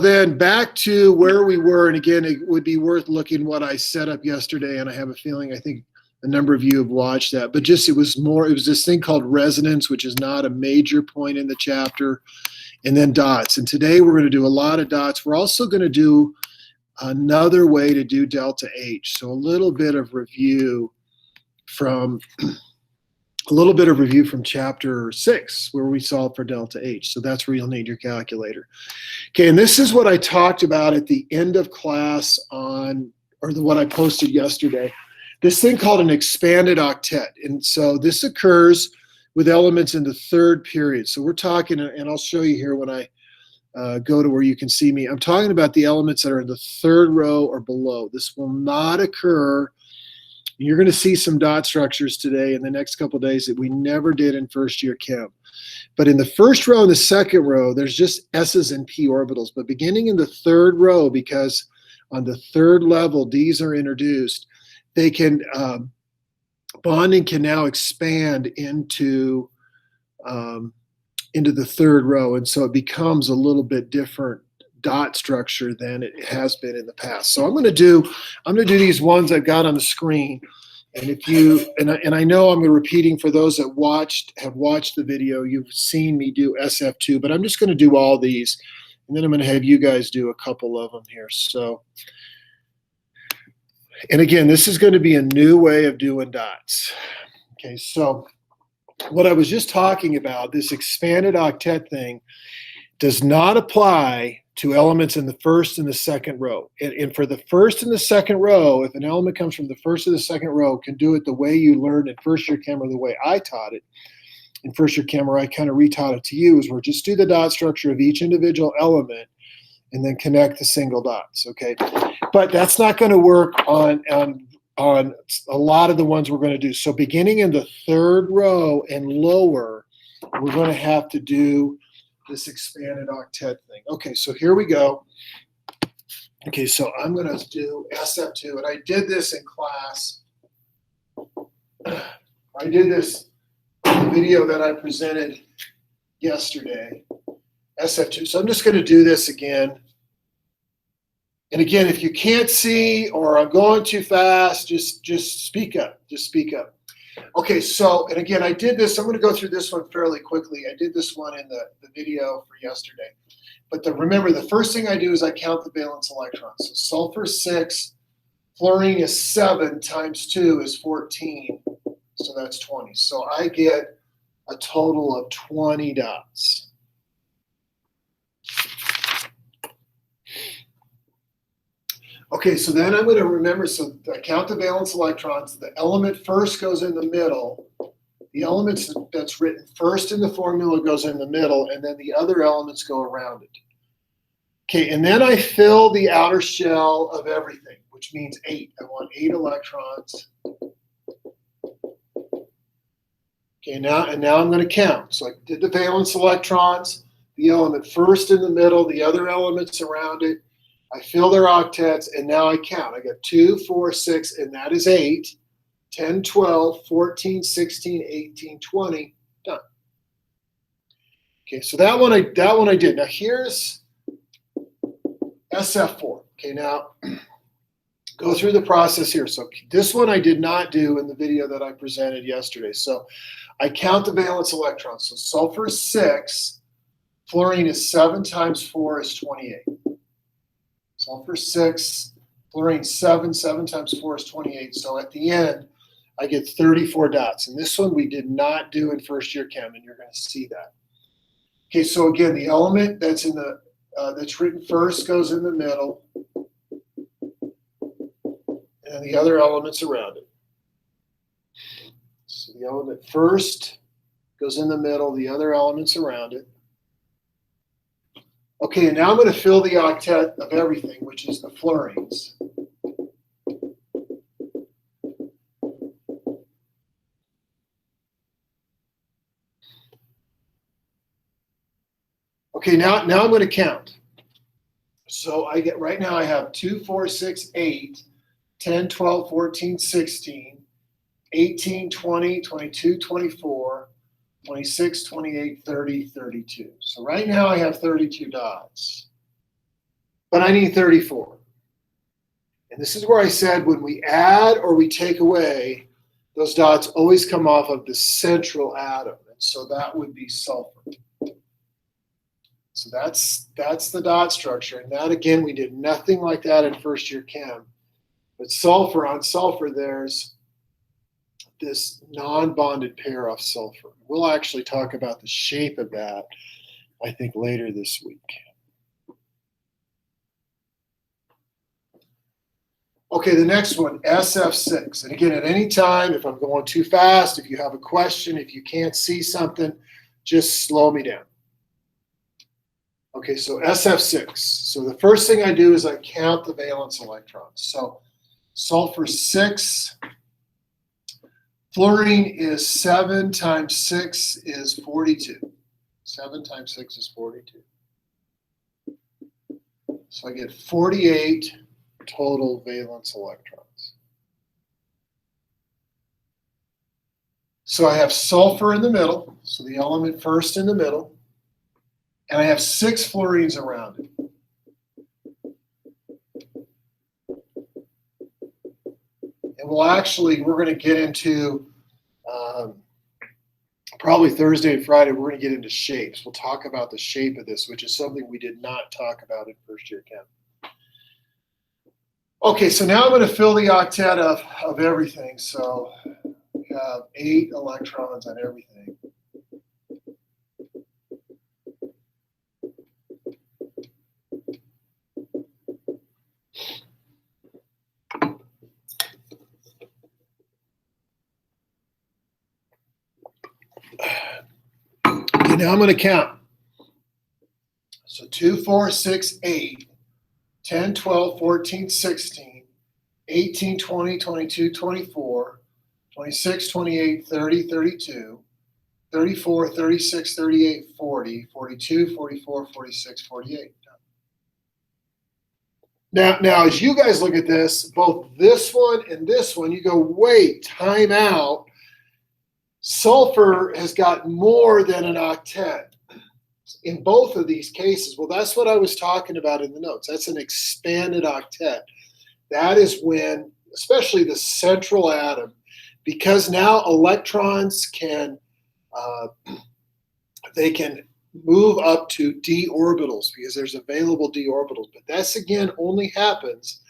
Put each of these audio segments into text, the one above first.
then back to where we were, and again, it would be worth looking what I set up yesterday, and I have a feeling I think a number of you have watched that, but just it was this thing called resonance, which is not a major point in the chapter, and then dots. And today we're going to do a lot of dots. We're also going to do another way to do delta H. So a little bit of review from chapter 6, where we solve for delta H. So that's where you'll need your calculator. Okay, and this is what I talked about at the end of class what I posted yesterday. This thing called an expanded octet. And so this occurs with elements in the third period. So we're talking, and I'll show you here when I go to where you can see me. I'm talking about the elements that are in the third row or below. This will not occur. You're going to see some dot structures today in the next couple of days that we never did in first year chem. But in the first row and the second row, there's just S's and P orbitals. But beginning in the third row, because on the third level, D's are introduced, they can, bonding can now expand into the third row. And so it becomes a little bit different dot structure than it has been in the past. So I'm going to do these ones I've got on the screen, and if you and I know I'm repeating for those that have watched the video, you've seen me do SF2, but I'm just going to do all these, and then I'm going to have you guys do a couple of them here. So, and again, this is going to be a new way of doing dots. Okay, so what I was just talking about, this expanded octet thing, does not apply to elements in the first and the second row. And for the first and the second row, if an element comes from the first or the second row, can do it the way you learned in first year chem, or the way I taught it in first year chem, or I kind of retaught it to you, is where just do the dot structure of each individual element and then connect the single dots, okay? But that's not going to work on a lot of the ones we're going to do. So beginning in the third row and lower, we're going to have to do this expanded octet thing. Okay, so here we go. Okay, so I'm going to do SF2, and I did this in class. I did this in the video that I presented yesterday, SF2. So I'm just going to do this again. And again, if you can't see or I'm going too fast, just speak up. Just speak up. Okay, so, and again, I did this. I'm going to go through this one fairly quickly. I did this one in the video for yesterday. But remember, the first thing I do is I count the valence electrons. So sulfur 6, fluorine is 7 times 2 is 14. So that's 20. So I get a total of 20 dots. Okay, so then I'm going to remember, so I count the valence electrons. The element first goes in the middle. The element that's written first in the formula goes in the middle, and then the other elements go around it. Okay, and then I fill the outer shell of everything, which means 8. I want 8 electrons. Okay, now I'm going to count. So I did the valence electrons, the element first in the middle, the other elements around it. I fill their octets, and now I count. I got 2, 4, 6, and that is 8. 10, 12, 14, 16, 18, 20. Done. Okay, so that one I did. Now here's SF4. Okay, now go through the process here. So this one I did not do in the video that I presented yesterday. So I count the valence electrons. So sulfur is 6, fluorine is 7 times 4 is 28. Sulfur 6, fluorine 7, 7 times 4 is 28. So at the end, I get 34 dots. And this one we did not do in first year chem, and you're going to see that. Okay, so again, the element that's in the that's written first goes in the middle, and the other elements around it. So the element first goes in the middle, the other elements around it. Okay, and now I'm going to fill the octet of everything, which is the fluorines. Okay, now I'm going to count. So I get, right now I have 2, 4, 6, 8, 10, 12, 14, 16, 18, 20, 22, 24, 26, 28, 30, 32. So right now I have 32 dots. but I need 34. And this is where I said when we add or we take away, those dots always come off of the central atom. And so that would be sulfur. So that's the dot structure. And that, again, we did nothing like that in first year chem. But sulfur, on sulfur, there's this non-bonded pair off sulfur. We'll actually talk about the shape of that, I think, later this week. Okay, the next one, SF6. And again, at any time, if I'm going too fast, if you have a question, if you can't see something, just slow me down. Okay, so SF6. So the first thing I do is I count the valence electrons. So sulfur 6, fluorine is 7 times 6 is 42. 7 times 6 is 42. So I get 48 total valence electrons. So I have sulfur in the middle, so the element first in the middle, and I have 6 fluorines around it. And we're going to get into, probably Thursday and Friday, we're going to get into shapes. We'll talk about the shape of this, which is something we did not talk about in first year chem. Okay, so now I'm going to fill the octet of everything. So we have 8 electrons on everything. Okay, now I'm going to count. So 2, 4, 6, 8. 10, 12, 14, 16, 18, 20, 22, 24, 26, 28, 30, 32, 34, 36, 38, 40, 42, 44, 46, 48. Now, as you guys look at this, both this one and this one, you go, wait, time out. Sulfur has got more than an octet. In both of these cases, well, that's what I was talking about in the notes. That's an expanded octet. That is when, especially the central atom, because now electrons can, they can move up to d orbitals because there's available d orbitals. But that's, again, only happens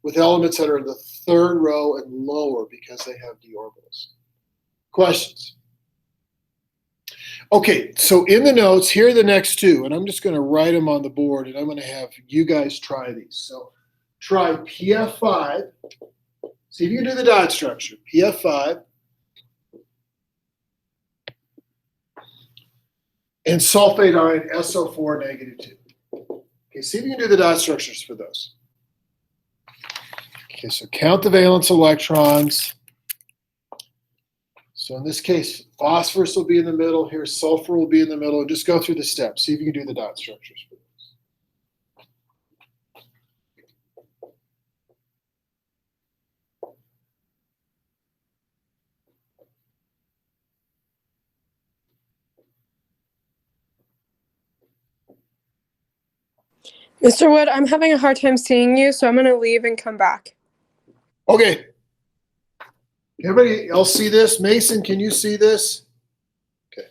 with elements that are in the third row and lower because they have d orbitals. Questions? Okay, so in the notes, here are the next two, and I'm just going to write them on the board, and I'm going to have you guys try these. So try PF5. See if you can do the dot structure. PF5. And sulfate ion SO4 -2. Okay, see if you can do the dot structures for those. Okay, so count the valence electrons. So in this case, phosphorus will be in the middle. Here, sulfur will be in the middle. And just go through the steps. See if you can do the dot structures for those. Mr. Wood, I'm having a hard time seeing you, so I'm going to leave and come back. Okay. Everybody else see this? Mason, can you see this? Okay.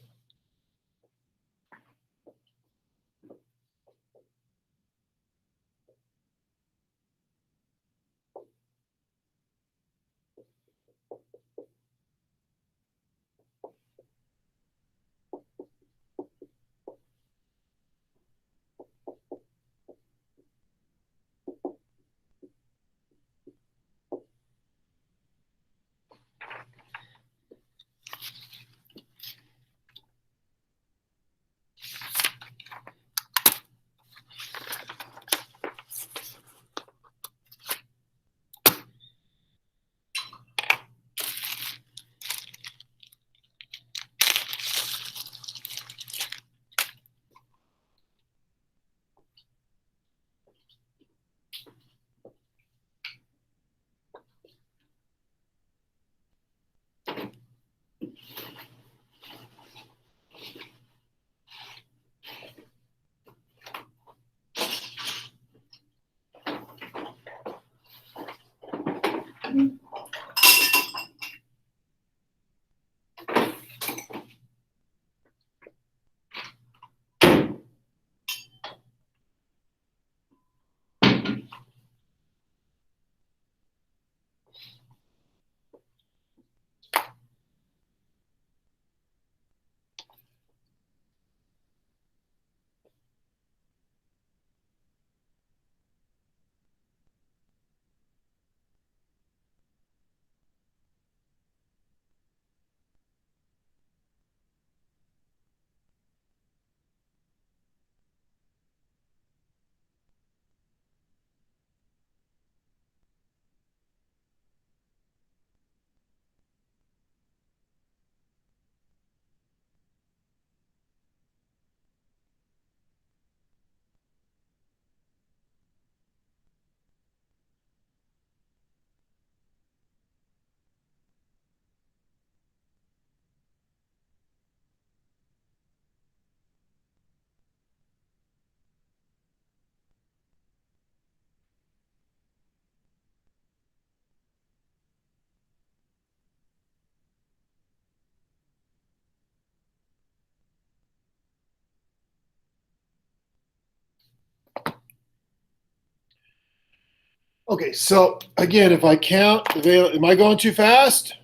Okay, so again, if I count the valence, am I going too fast?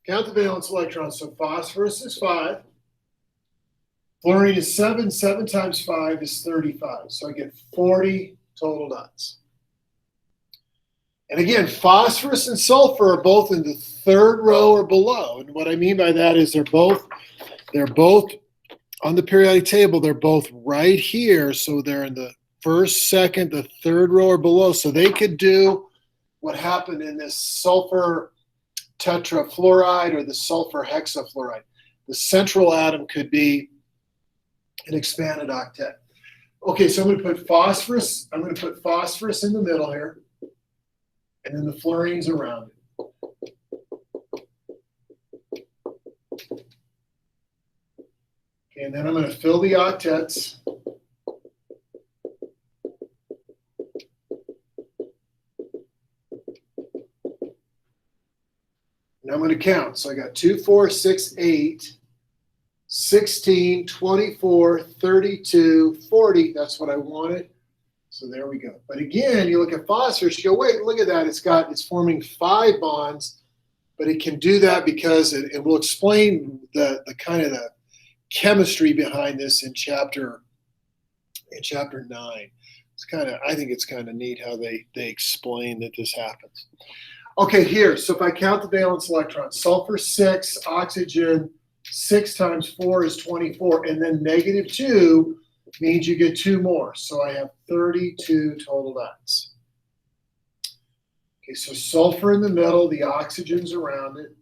Count the valence electrons. So phosphorus is 5. Fluorine is 7. 7 times 5 is 35. So I get 40 total dots. And again, phosphorus and sulfur are both in the third row or below. And what I mean by that is they're both on the periodic table. They're both right here. So they're in the first, second, the third row or below. So they could do what happened in this sulfur tetrafluoride or the sulfur hexafluoride. The central atom could be an expanded octet. Okay, so I'm going to put phosphorus. I'm going to put phosphorus in the middle here, and then the fluorines around it. Okay, and then I'm going to fill the octets. And I'm going to count. So I got 2, 4, 6, 8, 16, 24, 32, 40. That's what I wanted. So there we go. But again, you look at phosphorus, you go, wait, look at that. It's forming 5 bonds, but it can do that because it will explain the kind of the chemistry behind this in chapter 9. I think it's kind of neat how they explain that this happens. Okay, here. So if I count the valence electrons, sulfur 6, oxygen 6 times 4 is 24, and then -2 means you get 2 more. So I have 32 total dots. Okay, so sulfur in the middle, the oxygens around it.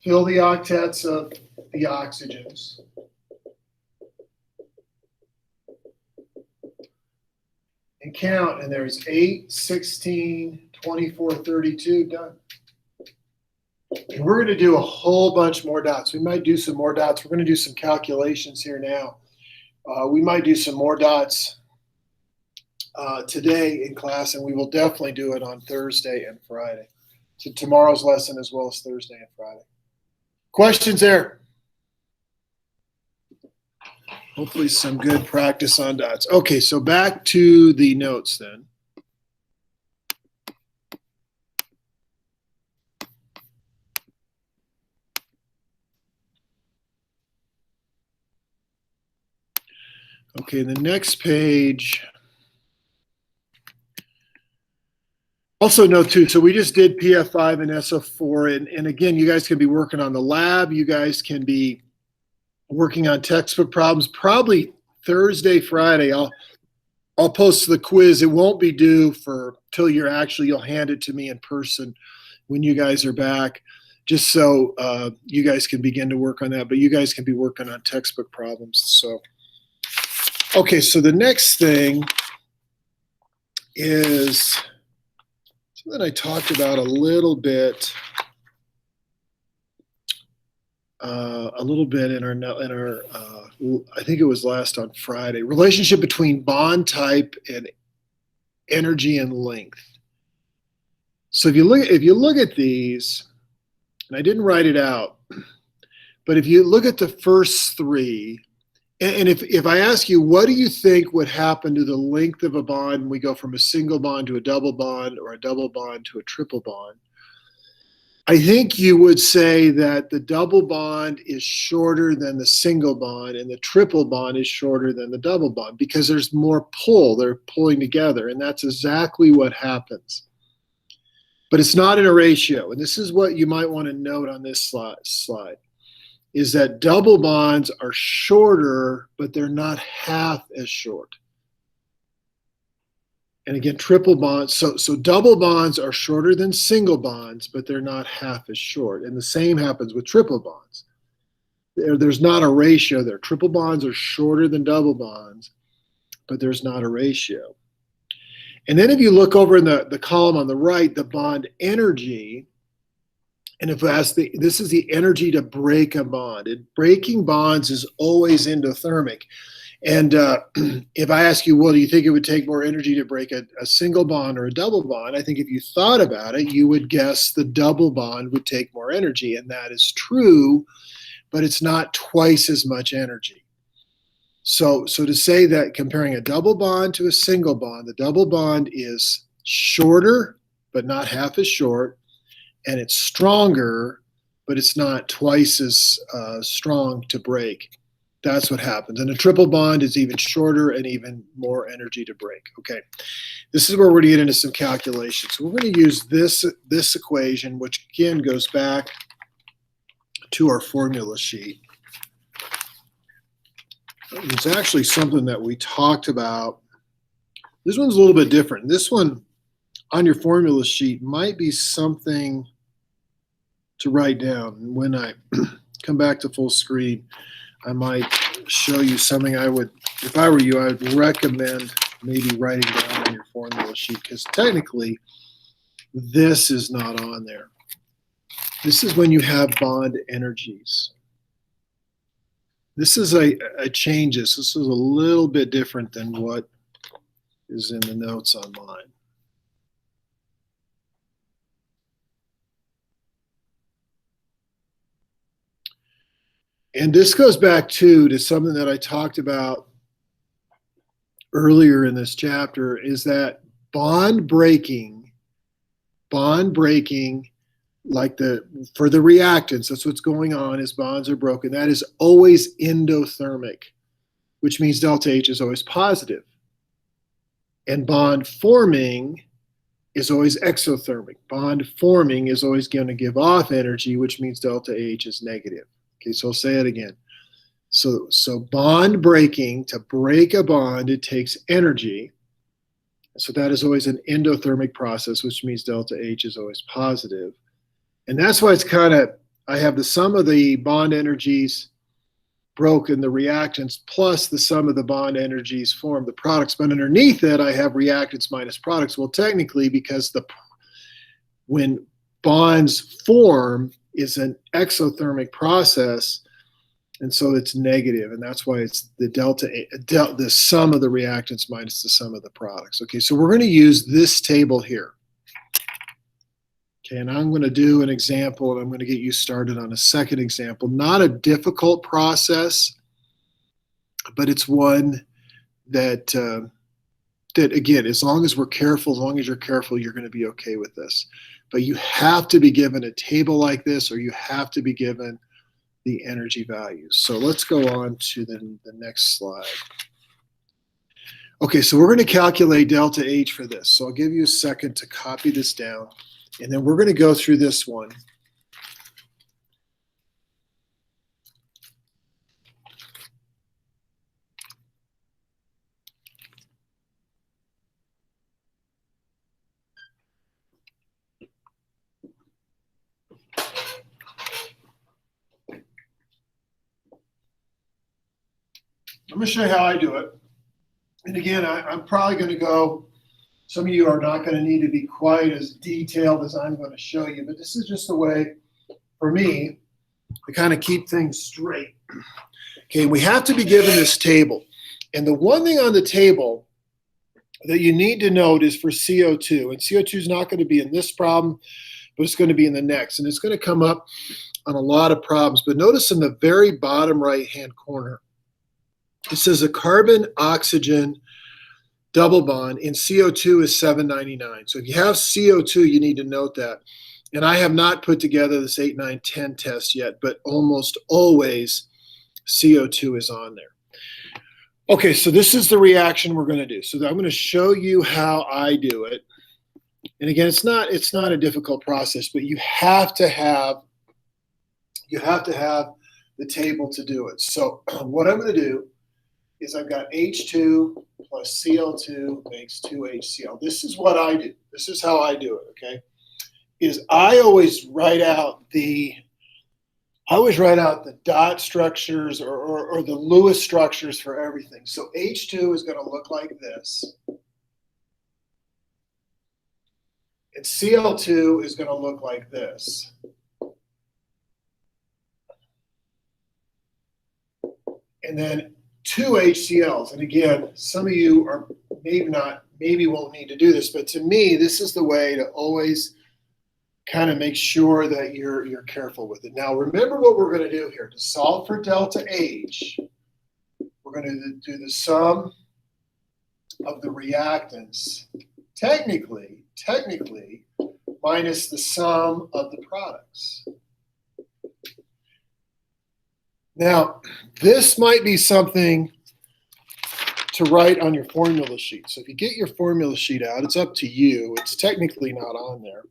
Fill the octets of the oxygens. And count, and there's 8, 16, 24, 32, done. And we're going to do a whole bunch more dots. We might do some more dots. We're going to do some calculations here now. We might do some more dots today in class, and we will definitely do it on Thursday and Friday. So tomorrow's lesson as well as Thursday and Friday. Questions there? Hopefully some good practice on dots. Okay, so back to the notes then. Okay, the next page. Also note too, so we just did PF5 and SO4, and again, you guys can be working on the lab. You guys can be working on textbook problems. Probably Thursday, Friday, I'll post the quiz. It won't be due till you'll hand it to me in person when you guys are back, just so you guys can begin to work on that. But you guys can be working on textbook problems. So, okay, so the next thing is something I talked about a little bit in our I think it was last on Friday. Relationship between bond type energy and length. So if you look at these, and I didn't write it out, but if you look at the first three, and if I ask you, what do you think would happen to the length of a bond when we go from a single bond to a double bond, or a double bond to a triple bond? I think you would say that the double bond is shorter than the single bond, and the triple bond is shorter than the double bond, because there's more pull. They're pulling together, and that's exactly what happens. But it's not in a ratio, and this is what you might want to note on this slide, is that double bonds are shorter, but they're not half as short. And again, triple bonds, so double bonds are shorter than single bonds, but they're not half as short. And the same happens with triple bonds. There's not a ratio there. Triple bonds are shorter than double bonds, but there's not a ratio. And then if you look over in the column on the right, the bond energy, and if I ask, this is the energy to break a bond. And breaking bonds is always endothermic. And if I ask you, well, do you think it would take more energy to break a single bond or a double bond? I think if you thought about it, you would guess the double bond would take more energy. And that is true, but it's not twice as much energy. So to say that comparing a double bond to a single bond, the double bond is shorter, but not half as short, and it's stronger, but it's not twice as strong to break. That's what happens. And a triple bond is even shorter and even more energy to break. Okay, this is where we're going to get into some calculations. So we're going to use this equation, which again goes back to our formula sheet. It's actually something that we talked about. This one's a little bit different. This one on your formula sheet might be something to write down. And when I come back to full screen, I might show you something I would, if I were you, I would recommend maybe writing down on your formula sheet, because technically this is not on there. This is when you have bond energies. This is a changes. This is a little bit different than what is in the notes online. And this goes back to something that I talked about earlier in this chapter, is that bond breaking, like for the reactants, that's what's going on, is bonds are broken. That is always endothermic, which means delta H is always positive. And bond forming is always exothermic. Bond forming is always going to give off energy, which means delta H is negative. Okay, so I'll say it again. So bond breaking, to break a bond, it takes energy. So that is always an endothermic process, which means delta H is always positive. And that's why it's kind of, I have the sum of the bond energies broken, the reactants, plus the sum of the bond energies formed, the products. But underneath it, I have reactants minus products. Well, technically, because when bonds form is an exothermic process, and so it's negative, and that's why it's the sum of the reactants minus the sum of the products. Okay, so we're going to use this table here. Okay, and I'm going to do an example, and I'm going to get you started on a second example. Not a difficult process, but it's one that again, as long as we're careful, as long as you're careful, you're going to be okay with this. But you have to be given a table like this, or you have to be given the energy values. So let's go on to the next slide. Okay, so we're going to calculate delta H for this. So I'll give you a second to copy this down, and then we're going to go through this one. I'm going to show you how I do it. And again, I'm probably going to go, some of you are not going to need to be quite as detailed as I'm going to show you, but this is just the way, for me, to kind of keep things straight. Okay, we have to be given this table. And the one thing on the table that you need to note is for CO2. And CO2 is not going to be in this problem, but it's going to be in the next. And it's going to come up on a lot of problems. But notice in the very bottom right-hand corner, it says a carbon-oxygen double bond in CO2 is 799. So if you have CO2, you need to note that. And I have not put together this 8, 9, 10 test yet, but almost always CO2 is on there. Okay, so this is the reaction we're going to do. So I'm going to show you how I do it. And again, it's not a difficult process, but you have to have the table to do it. So what I'm going to do is I've got H2 plus Cl2 makes 2HCl. This is what I do. This is how I do it, okay? Is I always write out the dot structures or the Lewis structures for everything. So H2 is going to look like this. And Cl2 is going to look like this. And then 2 HCl's. And again, some of you are maybe won't need to do this, but to me, this is the way to always kind of make sure that you're careful with it. Now, remember what we're going to do here. To solve for delta H, we're going to do the sum of the reactants, technically, minus the sum of the products. Now, this might be something to write on your formula sheet. So if you get your formula sheet out, it's up to you. It's technically not on there.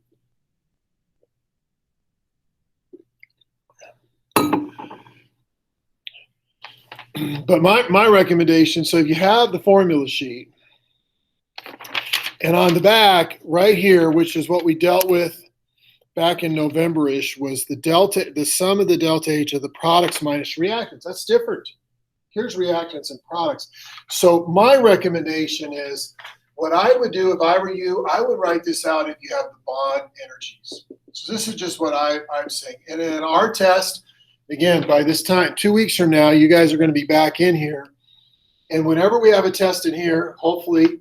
But my recommendation, so if you have the formula sheet, and on the back right here, which is what we dealt with back in November-ish, was the sum of the delta H of the products minus reactants. That's different. Here's reactants and products. So my recommendation is, what I would do if I were you, I would write this out if you have the bond energies. So this is just what I'm saying. And in our test, again, by this time, 2 weeks from now, you guys are going to be back in here. And whenever we have a test in here, hopefully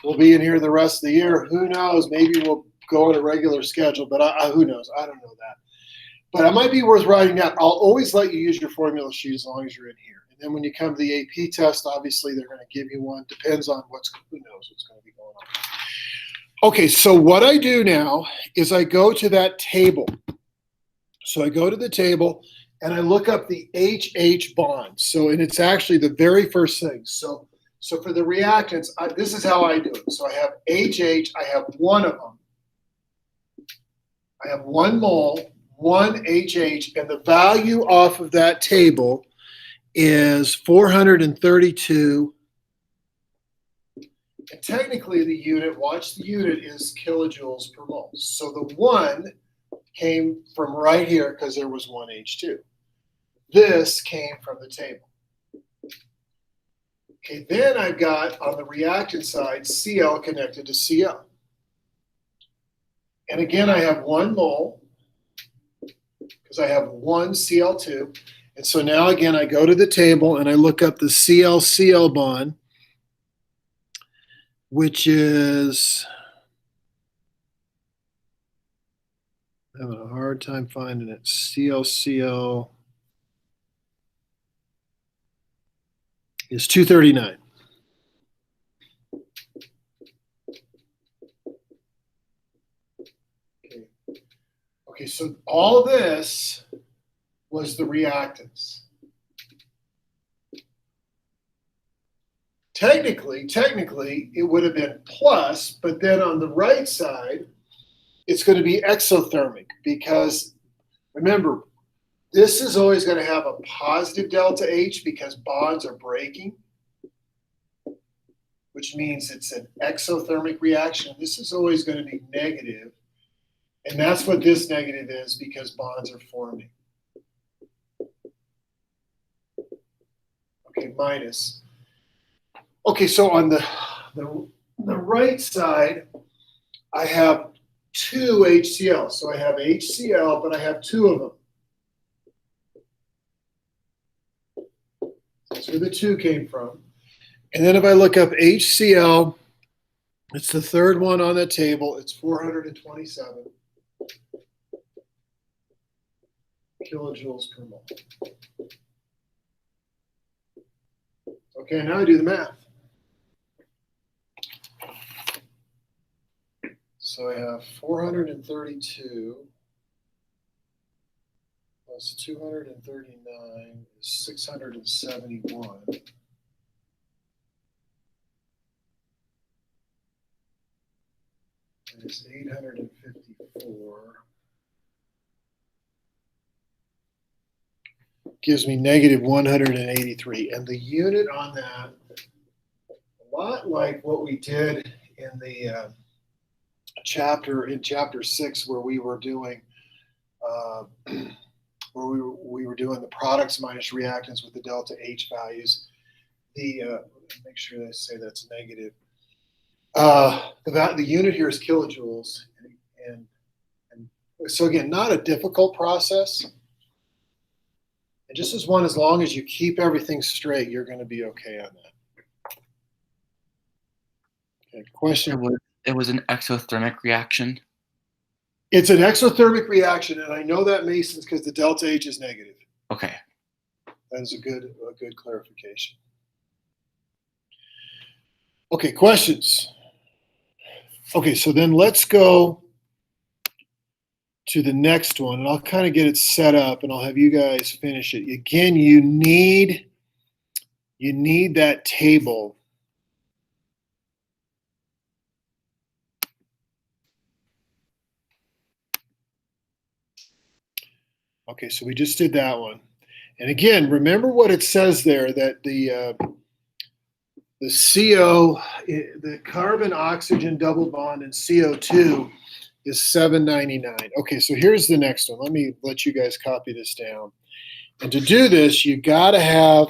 we'll be in here the rest of the year. Who knows? Maybe we'll go on a regular schedule, but who knows? I don't know that. But it might be worth writing down. I'll always let you use your formula sheet as long as you're in here. And then when you come to the AP test, obviously they're going to give you one. Depends on who knows what's going to be going on. Okay, so what I do now is I go to that table. So I go to the table and I look up the HH bond. So, and it's actually the very first thing. So for the reactants, this is how I do it. So I have HH, I have one of them. I have 1 mole, 1 HH, and the value off of that table is 432. And technically the unit, watch the unit, is kilojoules per mole. So the 1 came from right here because there was 1 H2. This came from the table. Okay, then I've got on the reactant side Cl connected to Cl. And again, I have 1 mole because I have 1 Cl2. And so now again, I go to the table and I look up the Cl-Cl bond, which is, I'm having a hard time finding it. Cl-Cl is 239. Okay, so all of this was the reactants. Technically, it would have been plus, but then on the right side, it's going to be exothermic because, remember, this is always going to have a positive delta H because bonds are breaking, which means it's an exothermic reaction. This is always going to be negative. And that's what this negative is because bonds are forming. Okay, minus. Okay, so on the right side, I have 2 HCl. So I have HCl, but I have 2 of them. That's where the 2 came from. And then if I look up HCl It's the third one on that table. It's 427 kilojoules per mole. Okay, now I do the math. So I have 432 plus 239 is 671. It's 854. Gives me negative 183. And the unit on that, a lot like what we did in the chapter 6, where we were doing we were doing the products minus reactants with the delta H values. Make sure I say that's negative. The unit here is kilojoules, and so again, not a difficult process. And just as long as you keep everything straight, you're going to be okay on that. Okay, question. It was an exothermic reaction. It's an exothermic reaction, and I know that, Masons, because the delta H is negative. Okay. That is a good clarification. Okay, questions? Okay, so then let's go to the next one, and I'll kind of get it set up, and I'll have you guys finish it. Again, you need that table. Okay, so we just did that one. And again, remember what it says there, that the CO, the carbon-oxygen double bond in CO2 is 799. Okay, so here's the next one. Let me let you guys copy this down. And to do this, you got to have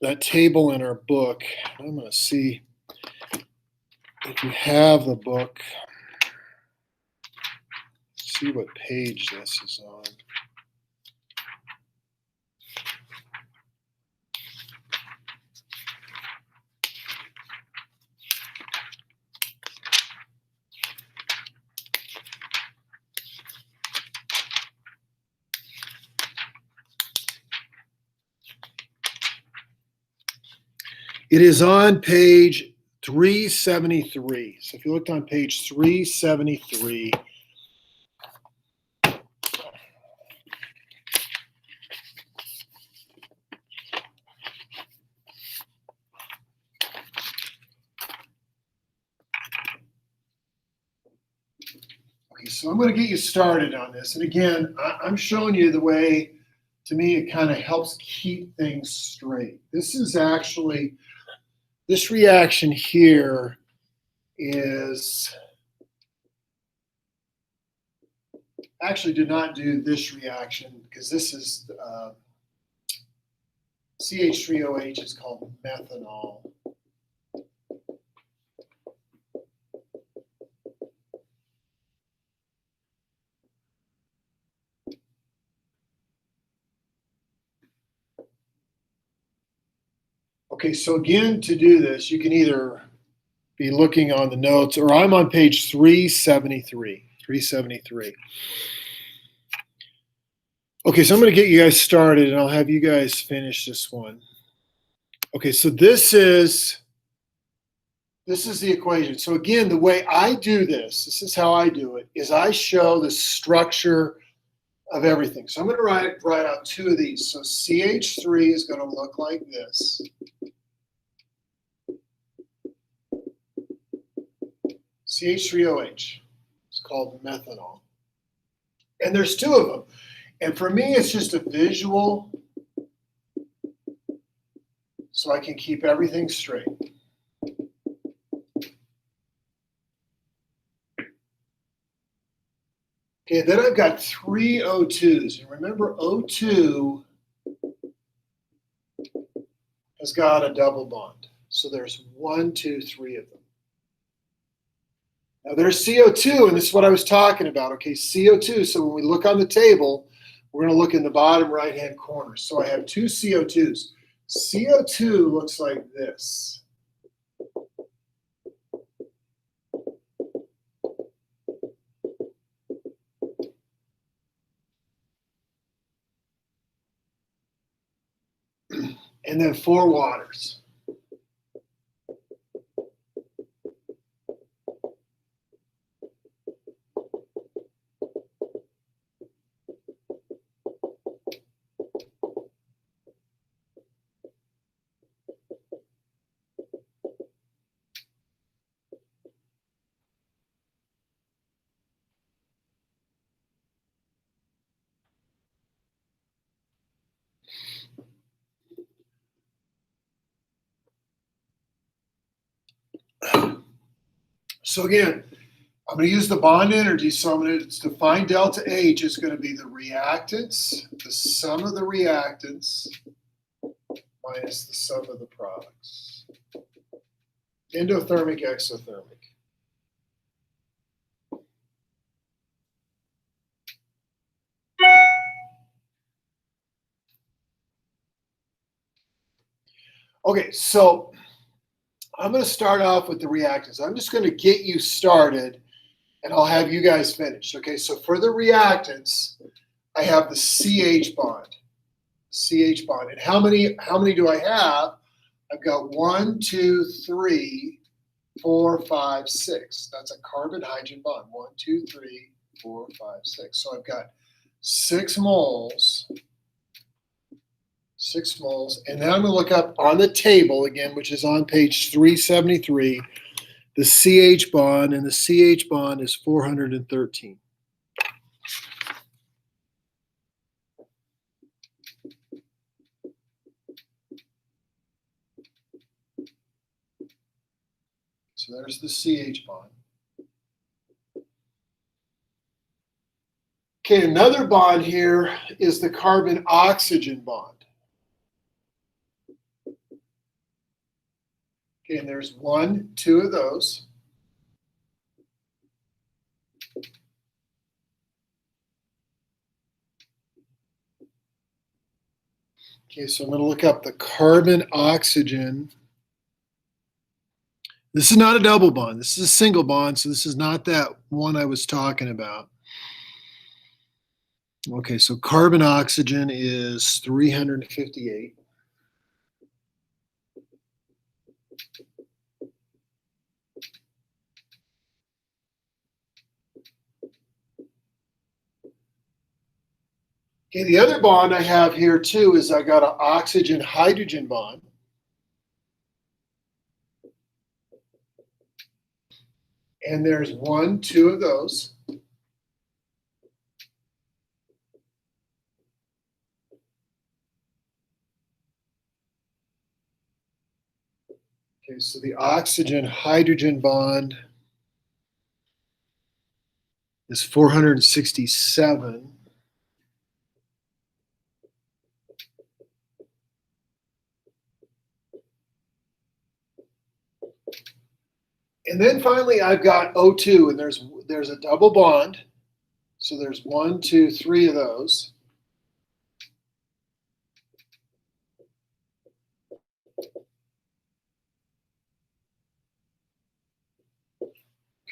that table in our book. I'm going to see if you have the book. See what page this is on. It is on page 373. So if you looked on page 373, okay, so I'm going to get you started on this. And again, I'm showing you the way, to me, it kind of helps keep things straight. This is actually, this reaction here is, actually did not do this reaction because this is CH3OH is called methanol. Okay, so again, to do this, you can either be looking on the notes, or I'm on page 373. 373. Okay, so I'm going to get you guys started, and I'll have you guys finish this one. Okay, so this is the equation. So again, the way I do this is how I do it, is I show the structure of everything. So I'm going to write out two of these. So CH3 is going to look like this. CH3OH. It's called methanol. And there's two of them. And for me, it's just a visual so I can keep everything straight. Okay, then I've got three O2s. And remember, O2 has got a double bond. So there's 1, 2, 3 of them. Now there's CO2, and this is what I was talking about. Okay, CO2. So when we look on the table, we're going to look in the bottom right-hand corner. So I have two CO2s. CO2 looks like this. and then 4 waters. So again, I'm going to use the bond energy. So I'm going to define delta H is going to be the reactants, the sum of the reactants minus the sum of the products. Endothermic, exothermic. Okay, so I'm going to start off with the reactants. I'm just going to get you started, and I'll have you guys finish. Okay, so for the reactants, I have the CH bond. CH bond. And how many do I have? I've got 1, 2, 3, 4, 5, 6. That's a carbon-hydrogen bond. 1, 2, 3, 4, 5, 6. So I've got 6 moles. 6 moles. And then I'm going to look up on the table again, which is on page 373, the CH bond, and the CH bond is 413. So there's the CH bond. Okay, another bond here is the carbon-oxygen bond. Okay, and there's 1, 2 of those. Okay, so I'm going to look up the carbon-oxygen. This is not a double bond. This is a single bond, so this is not that one I was talking about. Okay, so carbon-oxygen is 358. Okay, the other bond I have here too is I got an oxygen-hydrogen bond. And there's 1, 2 of those. Okay, so the oxygen-hydrogen bond is 467. And then finally I've got O2, and there's a double bond. So there's 1, 2, 3 of those.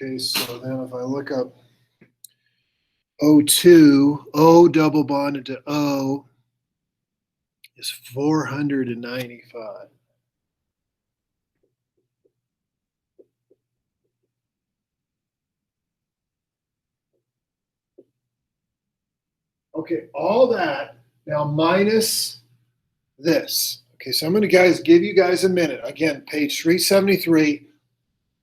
Okay, so then if I look up O2, O double bonded to O is 495. Okay, all that now minus this. Okay, so I'm going to give you guys a minute. Again, page 373.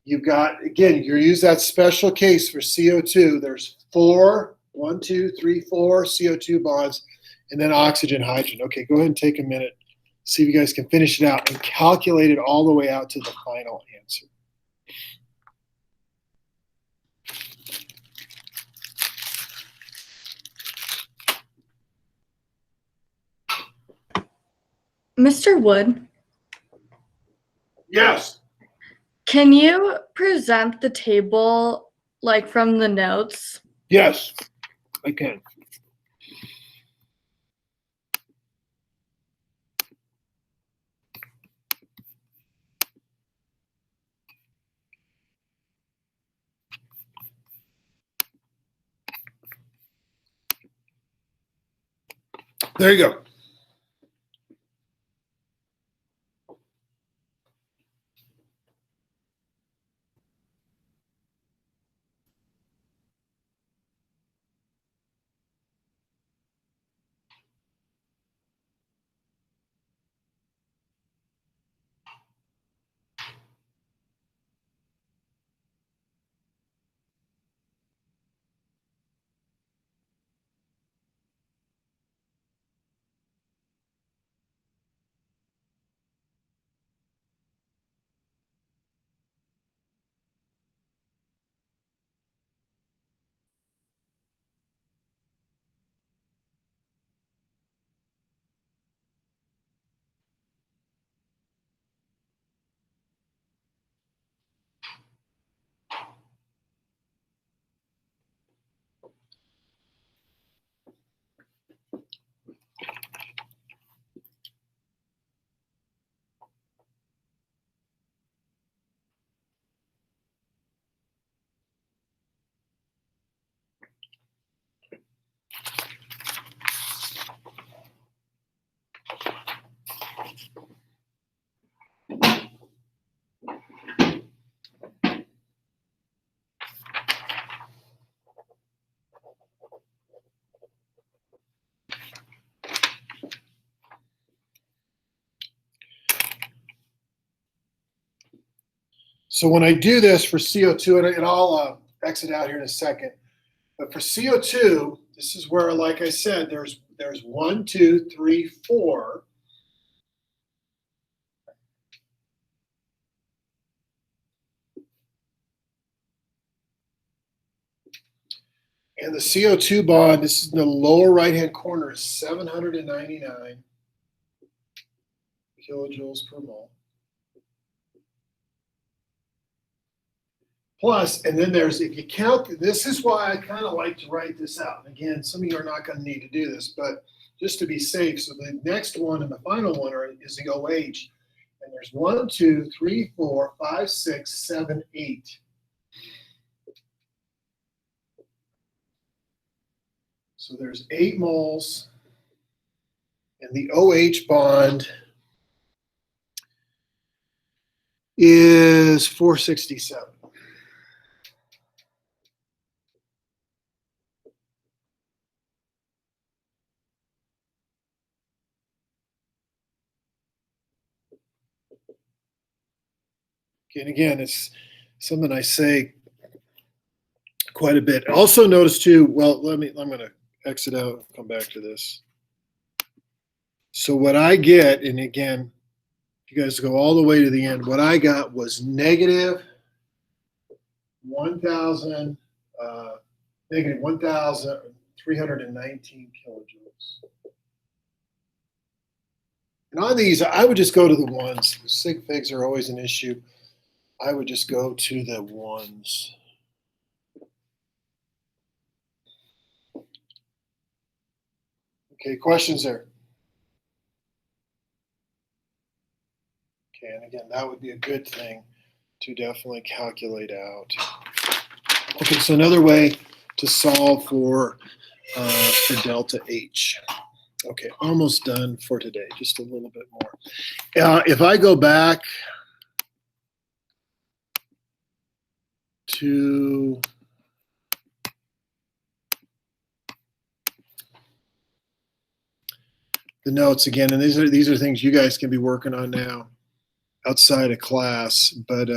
You've got, again, you use that special case for CO2. There's 4, 1, 2, 3, 4 CO2 bonds, and then oxygen, hydrogen. Okay, go ahead and take a minute. See if you guys can finish it out and calculate it all the way out to the final answer. Mr. Wood, Yes. can you present the table like from the notes? Yes, I can. There you go. So when I do this for CO2, and I'll exit out here in a second, but for CO2, this is where, like I said, there's 1, 2, 3, 4. And the CO2 bond, this is in the lower right-hand corner, is 799 kilojoules per mole. Plus, and then there's, if you count, this is why I kind of like to write this out. Again, some of you are not going to need to do this, but just to be safe, so the next one and the final one is the OH. And there's 1, 2, 3, 4, 5, 6, 7, 8. So there's 8 moles. And the OH bond is 467. And again, it's something I say quite a bit. Also notice too, well, I'm going to exit out and come back to this. So what I get, and again, you guys go all the way to the end, what I got was negative 1,319 kilojoules. And on these, I would just go to the ones. Sig figs are always an issue. I would just go to the ones. Okay, questions there? Okay, and again, that would be a good thing to definitely calculate out. Okay, so another way to solve for delta H. Okay, almost done for today, just a little bit more. If I go back to the notes again, and these are things you guys can be working on now outside of class, but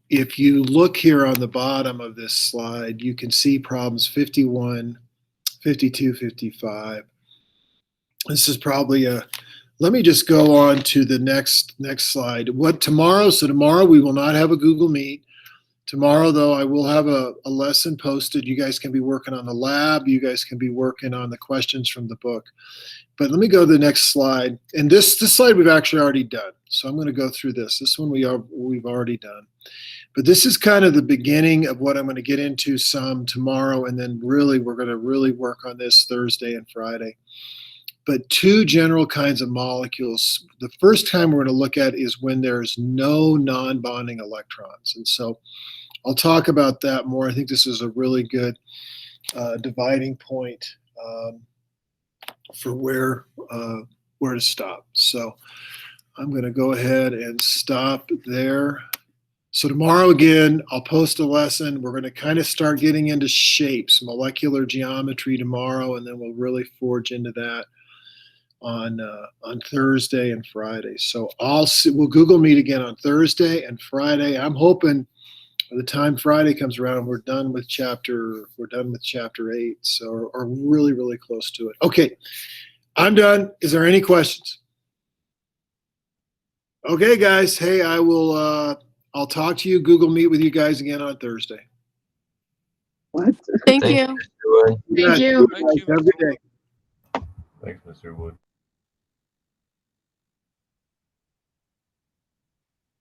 if you look here on the bottom of this slide, you can see problems 51, 52, 55. This is probably let me just go on to the next slide. So tomorrow we will not have a Google Meet. Tomorrow, though, I will have a lesson posted. You guys can be working on the lab. You guys can be working on the questions from the book. But let me go to the next slide. And this slide we've actually already done. So I'm going to go through this. This one we've already done. But this is kind of the beginning of what I'm going to get into some tomorrow. And then really, we're going to really work on this Thursday and Friday. But 2 general kinds of molecules. The first time we're going to look at is when there's no non-bonding electrons. And so I'll talk about that more. I think this is a really good dividing point for where to stop. So I'm going to go ahead and stop there. So tomorrow again, I'll post a lesson. We're going to kind of start getting into shapes, molecular geometry tomorrow, and then we'll really forge into that on Thursday and Friday. So we'll Google Meet again on Thursday and Friday. I'm hoping by the time Friday comes around, we're done with chapter 8. So are really, really close to it. Okay, I'm done. Is there any questions? Okay, guys. Hey, I'll talk to you, Google Meet with you guys again on Thursday. Thank you. Thank you. Have a good day. Thanks, Mr. Wood.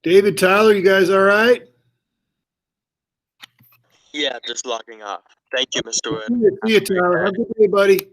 David, Tyler, you guys all right? Yeah, just logging off. Thank you, Mr. Wood. See you, Tyler. Have a good day, buddy.